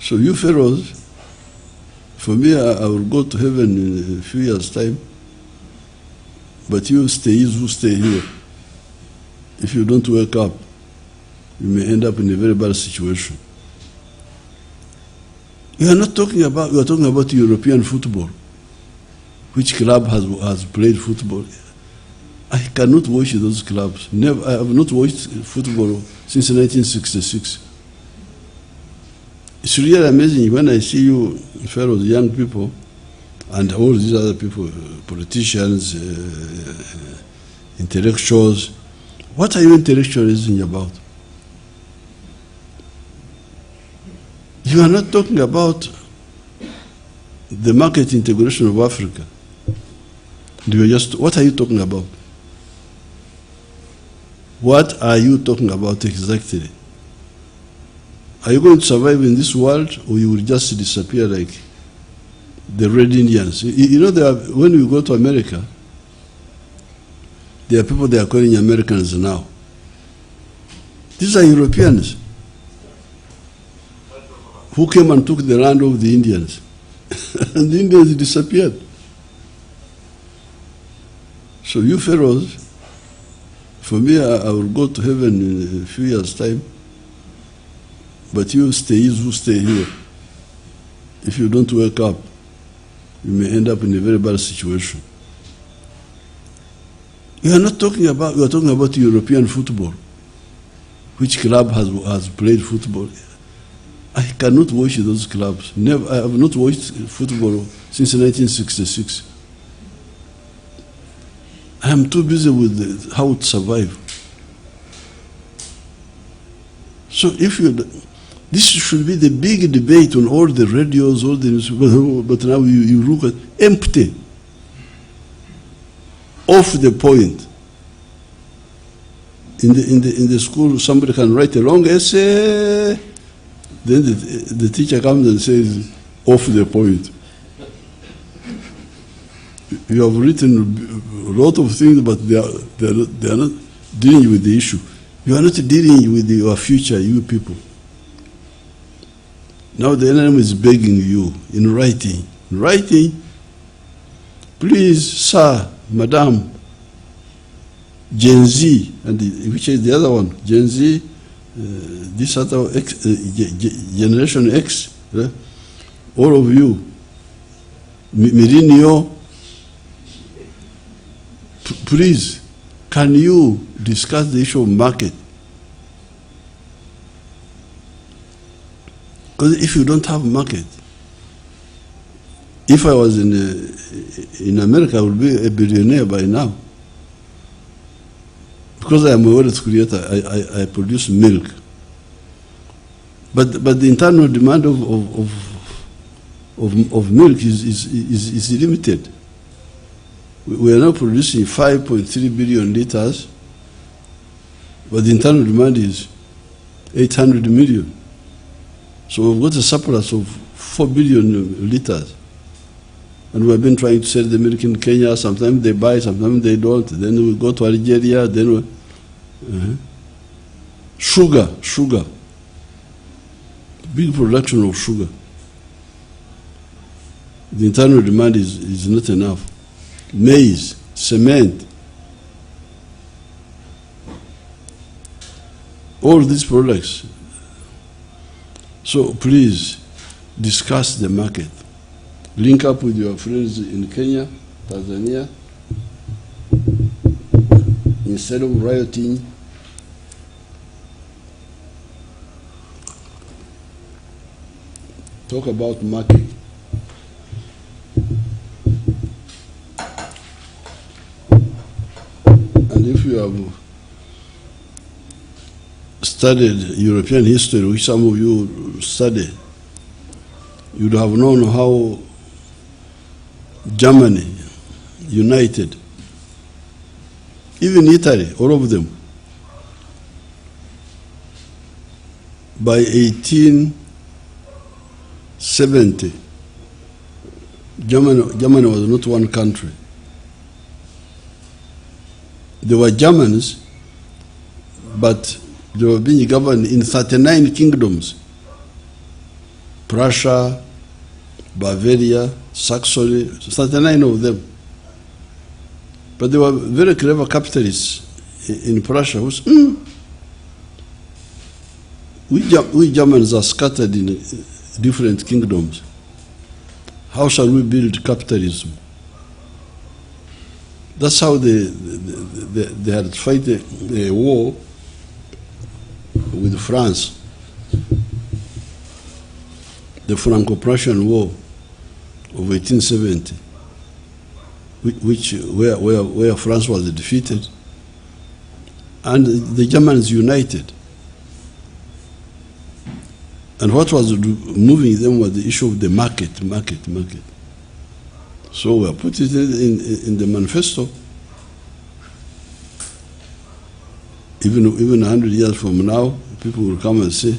So you pharaohs, for me, I will go to heaven in a few years' time, but you stay here. If you don't wake up, you may end up in a very bad situation. You are talking about European football. Which club has played football? I cannot watch those clubs. Never. I have not watched football since 1966. It's really amazing when I see you, fellows, young people, and all these other people, politicians, intellectuals. What are you intellectualizing about? You are not talking about the market integration of Africa. What are you talking about? What are you talking about exactly? Are you going to survive in this world, or you will just disappear like the Red Indians? You know, when we go to America, there are people they are calling Americans now. These are Europeans who came and took the land of the Indians. And the Indians disappeared. So you pharaohs, for me, I will go to heaven in a few years' time, but you stay here. If you don't wake up, you may end up in a very bad situation. You are talking about European football. Which club has played football? I cannot watch those clubs. Never. I have not watched football since 1966. I am too busy with how to survive. So this should be the big debate on all the radios, all the news, but now you look at empty, off the point. In the school, somebody can write a long essay, then the teacher comes and says, off the point. You have written a lot of things, but they are not dealing with the issue. You are not dealing with your future, you people. Now the enemy is begging you in writing. Please, sir, madam, Gen Z, and which is the other one, Gen Z, this other X, Generation X, all of you, millennial, please, can you discuss the issue of market? Because if you don't have market, if I was in America, I would be a billionaire by now. Because I am a wealth creator, I produce milk. But the internal demand of milk is limited. We are now producing 5.3 billion liters, but the internal demand is 800 million. So we've got a surplus of 4 billion liters. And we've been trying to sell the milk in Kenya. Sometimes they buy, sometimes they don't. Then we go to Algeria. Then sugar. Big production of sugar. The internal demand is not enough. Maize, cement. All these products. So please discuss the market. Link up with your friends in Kenya, Tanzania. Instead of rioting, talk about market. And if you have studied European history, which some of you study, you'd have known how Germany united, even Italy, all of them. By 1870, Germany was not one country. They were Germans, but they were being governed in 39 kingdoms. Prussia, Bavaria, Saxony, 39 of them. But they were very clever capitalists in Prussia who said, we Germans are scattered in different kingdoms. How shall we build capitalism? That's how they had to fight a war with France, the Franco-Prussian War of 1870, where France was defeated, and the Germans united. And what was moving them was the issue of the market. So we put it in the manifesto. Even 100 years from now, people will come and say,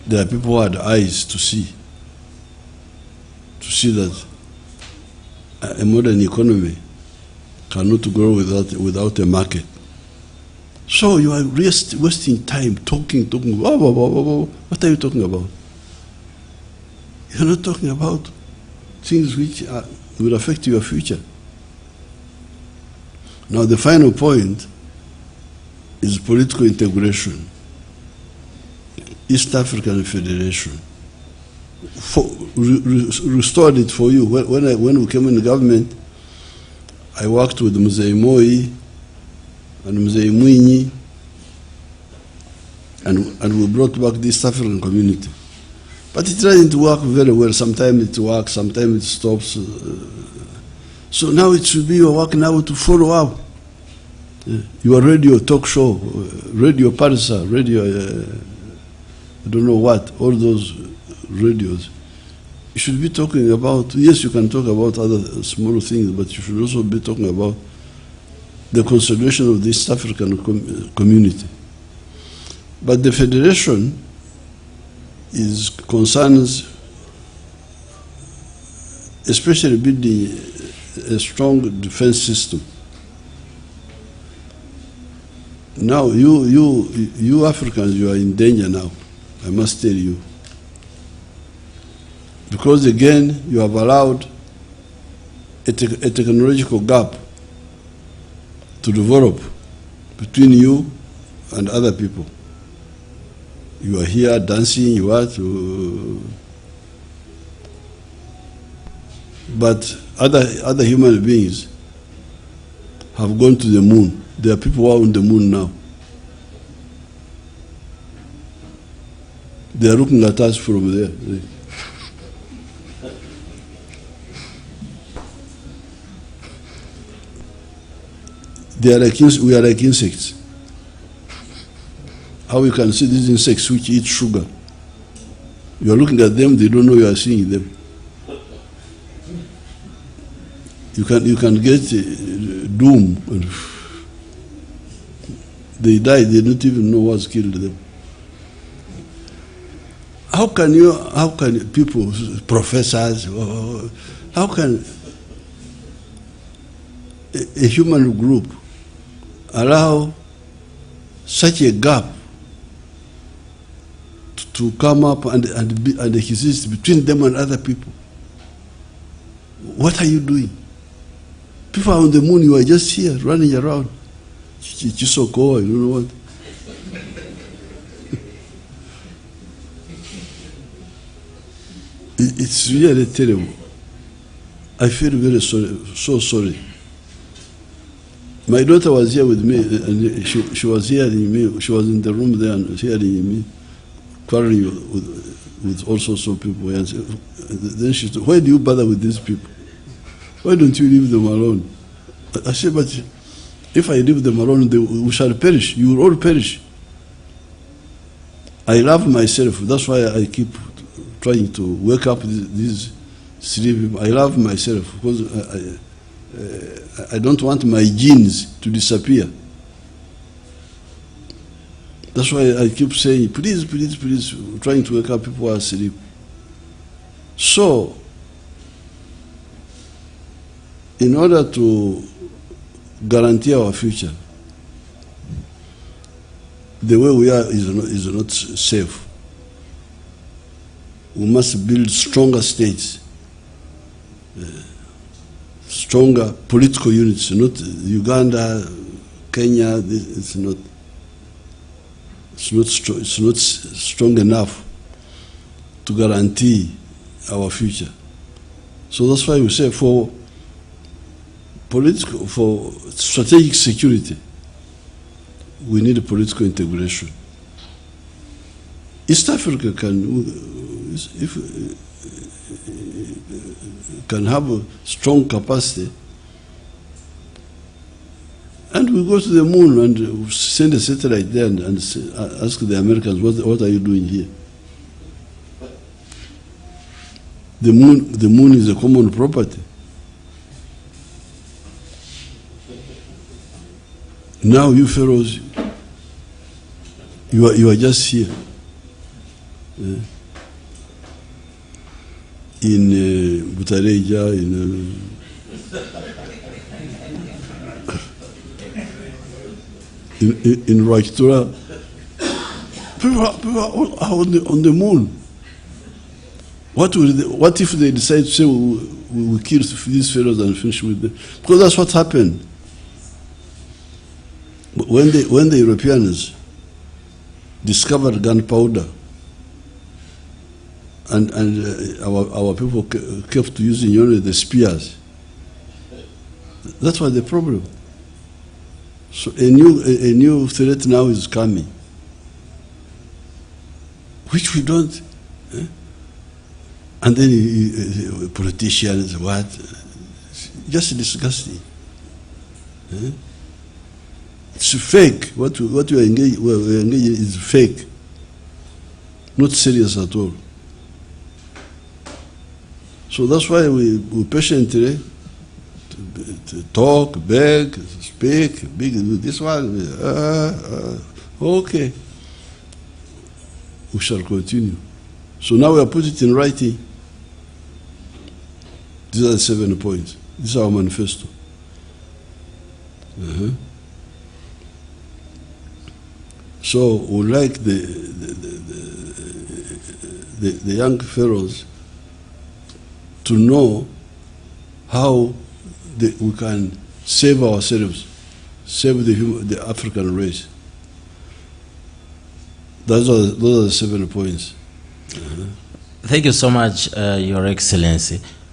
there are people who had eyes to see that a modern economy cannot grow without a market. So you are wasting time talking. What are you talking about? You're not talking about things which will affect your future. Now the final point is political integration. East African Federation. Restored it for you. When we came in the government, I worked with Museveni and Museveni, and we brought back the East African community. But it doesn't work very well. Sometimes it works, sometimes it stops. So now it should be your work now to follow up. Your radio talk show, Radio Parisa, radio, I don't know what, all those radios. You should be talking about, yes, you can talk about other small things, but you should also be talking about the consolidation of the East African community. But the federation concerns especially building a strong defense system. Now, you Africans, you are in danger now, I must tell you. Because again, you have allowed a technological gap to develop between you and other people. You are here dancing, you are but other human beings have gone to the moon. There are people who are on the moon now. They are looking at us from there. We are like insects. How you can see these insects which eat sugar? You are looking at them, they don't know you are seeing them. You can get doom. They die, they don't even know what's killed them. How can people, professors, how can a human group allow such a gap to come up and exist between them and other people? What are you doing? People are on the moon, you are just here running around. Chisoko, you know what? It's really terrible. I feel very sorry, so sorry. My daughter was here with me, and she was hearing me. She was in the room there and hearing me, quarreling with all sorts of people. And then she said, "Why do you bother with these people? Why don't you leave them alone?" I said, "But if I leave them alone, we shall perish. You will all perish." I love myself. That's why I keep trying to wake up these sleeping. I love myself because I don't want my genes to disappear. That's why I keep saying, please, please, please, trying to wake up people who are asleep. So, in order to guarantee our future, the way we are is not safe. we must build stronger states, stronger political units, not Uganda, Kenya. It's not strong enough to guarantee our future. So that's why we say for strategic security, we need a political integration. East Africa can have a strong capacity, and we go to the moon and send a satellite there and ask the Americans, what are you doing here? The moon is a common property. Now you pharaohs, you are just here in Butareja, in Rajtura. People are on the moon. What if they decide to say we will kill these pharaohs and finish with them? Because that's what happened. When the Europeans discovered gunpowder, and our people kept using only the spears, that was the problem. So a new threat now is coming, which we don't. And then politicians, what? Just disgusting. It's fake. What we are engaging is fake, not serious at all. So that's why we patiently to talk, beg, speak, this one. Okay, we shall continue. So now we are put it in writing. These are the 7 points. This is our manifesto. So we like the young pharaohs to know how we can save ourselves, save the African race. Those are the 7 points. Thank you so much, Your Excellency.